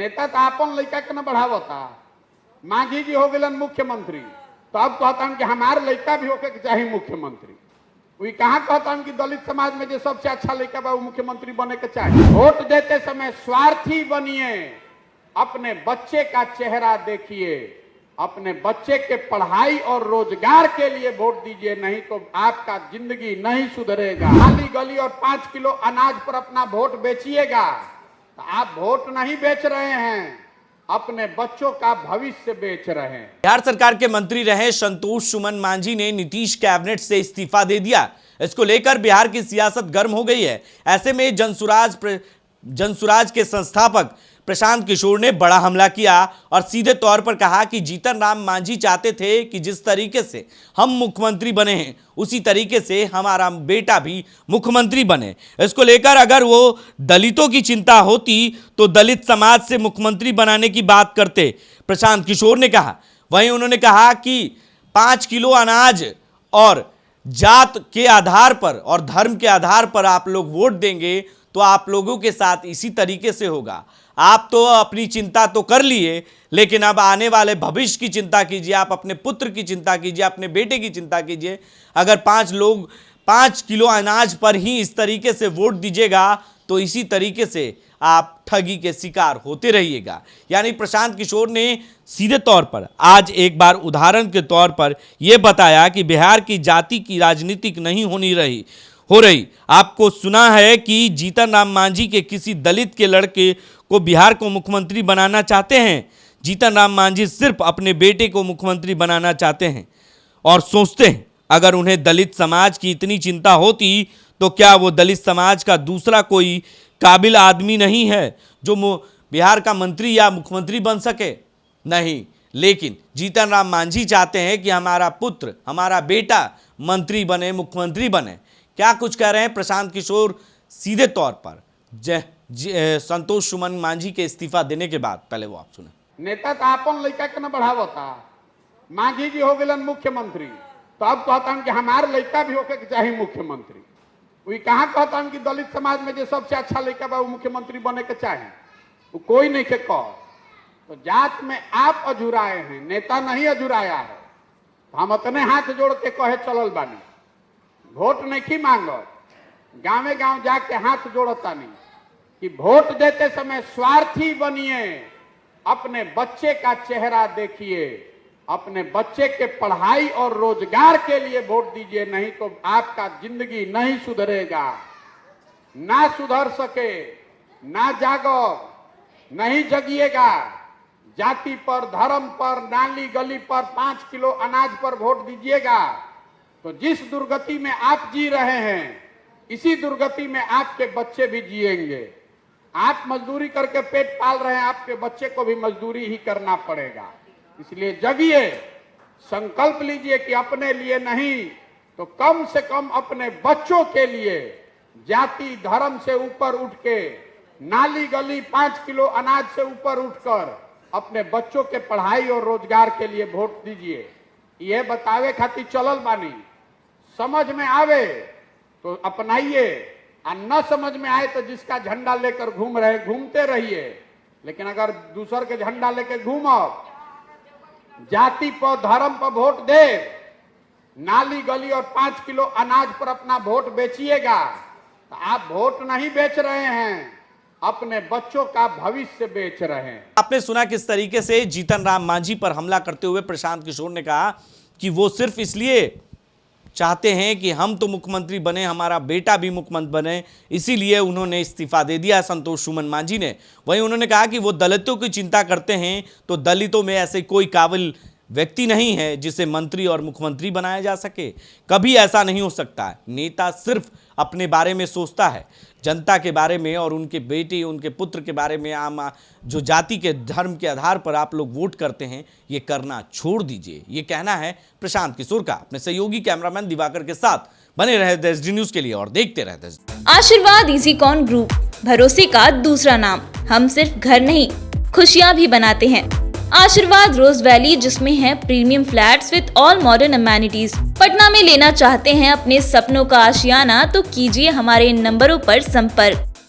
नेता तो अपन लड़का के न बढ़ावता। मांझी जी हो गए मुख्यमंत्री, तो अब कहता कि हमारे लड़का भी होके चाहिए मुख्यमंत्री। वही कहाँ कहता कि दलित समाज में जो सबसे अच्छा लड़का बा वो मुख्यमंत्री बने के चाहिए। वोट देते समय स्वार्थी बनिए, अपने बच्चे का चेहरा देखिए, अपने बच्चे के पढ़ाई और रोजगार के लिए वोट दीजिए, नहीं तो आपका जिंदगी नहीं सुधरेगा। खाली गली और 5 किलो अनाज पर अपना वोट बेचिएगा तो आप वोट नहीं बेच रहे हैं, अपने बच्चों का भविष्य बेच रहे हैं। बिहार सरकार के मंत्री रहे संतोष सुमन मांझी ने नीतीश कैबिनेट से इस्तीफा दे दिया। इसको लेकर बिहार की सियासत गर्म हो गई है। ऐसे में जनसुराज के संस्थापक प्रशांत किशोर ने बड़ा हमला किया और सीधे तौर पर कहा कि जीतन राम मांझी चाहते थे कि जिस तरीके से हम मुख्यमंत्री बने हैं उसी तरीके से हमारा बेटा भी मुख्यमंत्री बने। इसको लेकर अगर वो दलितों की चिंता होती तो दलित समाज से मुख्यमंत्री बनाने की बात करते, प्रशांत किशोर ने कहा। वहीं उन्होंने कहा कि 5 किलो अनाज और जात के आधार पर और धर्म के आधार पर आप लोग वोट देंगे तो आप लोगों के साथ इसी तरीके से होगा। आप तो अपनी चिंता तो कर लिए, लेकिन अब आने वाले भविष्य की चिंता कीजिए, आप अपने पुत्र की चिंता कीजिए, अपने बेटे की चिंता कीजिए। अगर 5 किलो अनाज पर ही इस तरीके से वोट दीजिएगा तो इसी तरीके से आप ठगी के शिकार होते रहिएगा। यानी प्रशांत किशोर ने सीधे तौर पर आज एक बार उदाहरण के तौर पर यह बताया कि बिहार की जाति की राजनीतिक नहीं हो रही। आपको सुना है कि जीतन राम मांझी के किसी दलित के लड़के को बिहार को मुख्यमंत्री बनाना चाहते हैं। जीतन राम मांझी सिर्फ अपने बेटे को मुख्यमंत्री बनाना चाहते हैं और सोचते हैं अगर उन्हें दलित समाज की इतनी चिंता होती तो क्या वो दलित समाज का दूसरा कोई काबिल आदमी नहीं है जो बिहार का मंत्री या मुख्यमंत्री बन सके? नहीं, लेकिन जीतन राम मांझी चाहते हैं कि हमारा पुत्र, हमारा बेटा मंत्री बने, मुख्यमंत्री बने। क्या कुछ कह रहे हैं प्रशांत किशोर सीधे तौर पर संतोष सुमन मांझी के इस्तीफा देने के बाद? पहले वो आप सुने। नेता तो अपन लड़का के न बढ़ावता। मांझी जी हो गए मुख्यमंत्री, तो अब कहता कि हमारे लड़का भी होके चाहिए मुख्यमंत्री। वही कहाँ कहता कि दलित समाज में जो सबसे अच्छा लड़का बा वो मुख्यमंत्री बने के चाहिए, वो कोई नहीं के कह। तो जात में आप अजुराए हैं, नेता नहीं अजुराया है। हम अपने हाथ जोड़ के कहे चलल बानी, वोट नहीं मांगो, गाँवे गाँव जाके हाथ जोड़तानी कि वोट देते समय स्वार्थी बनिए, अपने बच्चे का चेहरा देखिए, अपने बच्चे के पढ़ाई और रोजगार के लिए वोट दीजिए, नहीं तो आपका जिंदगी नहीं सुधरेगा। ना सुधर सके, ना जागो, नहीं जगिएगा। जाति पर, धर्म पर, नाली गली पर 5 किलो अनाज पर वोट दीजिएगा तो जिस दुर्गति में आप जी रहे हैं इसी दुर्गति में आपके बच्चे भी जिएंगे। आप मजदूरी करके पेट पाल रहे हैं, आपके बच्चे को भी मजदूरी ही करना पड़ेगा। इसलिए जगिए, संकल्प लीजिए कि अपने लिए नहीं तो कम से कम अपने बच्चों के लिए जाति धर्म से ऊपर उठ के, नाली गली 5 किलो अनाज से ऊपर उठकर अपने बच्चों के पढ़ाई और रोजगार के लिए वोट दीजिए। यह बतावे खातिर चलल बानी। समझ में आवे तो अपनाइए, और न समझ में आए तो जिसका झंडा लेकर घूमते रहिए। लेकिन अगर दूसर के झंडा लेकर घूमो, जाति पर धर्म पर वोट दे, नाली गली और 5 किलो अनाज पर अपना वोट बेचिएगा तो आप वोट नहीं बेच रहे हैं, अपने बच्चों का भविष्य बेच रहे हैं। आपने सुना किस तरीके से जीतन राम मांझी पर हमला करते हुए प्रशांत किशोर ने कहा कि वो सिर्फ इसलिए चाहते हैं कि हम तो मुख्यमंत्री बने, हमारा बेटा भी मुख्यमंत्री बने, इसीलिए उन्होंने इस्तीफा दे दिया संतोष सुमन मांझी ने। वहीं उन्होंने कहा कि वो दलितों की चिंता करते हैं तो दलितों में ऐसे कोई काबिल व्यक्ति नहीं है जिसे मंत्री और मुख्यमंत्री बनाया जा सके। कभी ऐसा नहीं हो सकता है। नेता सिर्फ अपने बारे में सोचता है, जनता के बारे में और उनके बेटे, उनके पुत्र के बारे में। आम जो जाति के धर्म के आधार पर आप लोग वोट करते हैं, ये करना छोड़ दीजिए। ये कहना है प्रशांत किशोर का। अपने सहयोगी कैमरामैन दिवाकर के साथ बने रहे देशडी न्यूज के लिए और देखते रहे देशडी। आशीर्वाद इजीकॉन ग्रुप, भरोसे का दूसरा नाम। हम सिर्फ घर नहीं, खुशियाँ भी बनाते हैं। आशीर्वाद रोज वैली, जिसमें है premium flats with all modern amenities. Patna में लेना चाहते हैं अपने सपनों का आशियाना तो कीजिए हमारे इन नंबरों पर संपर्क।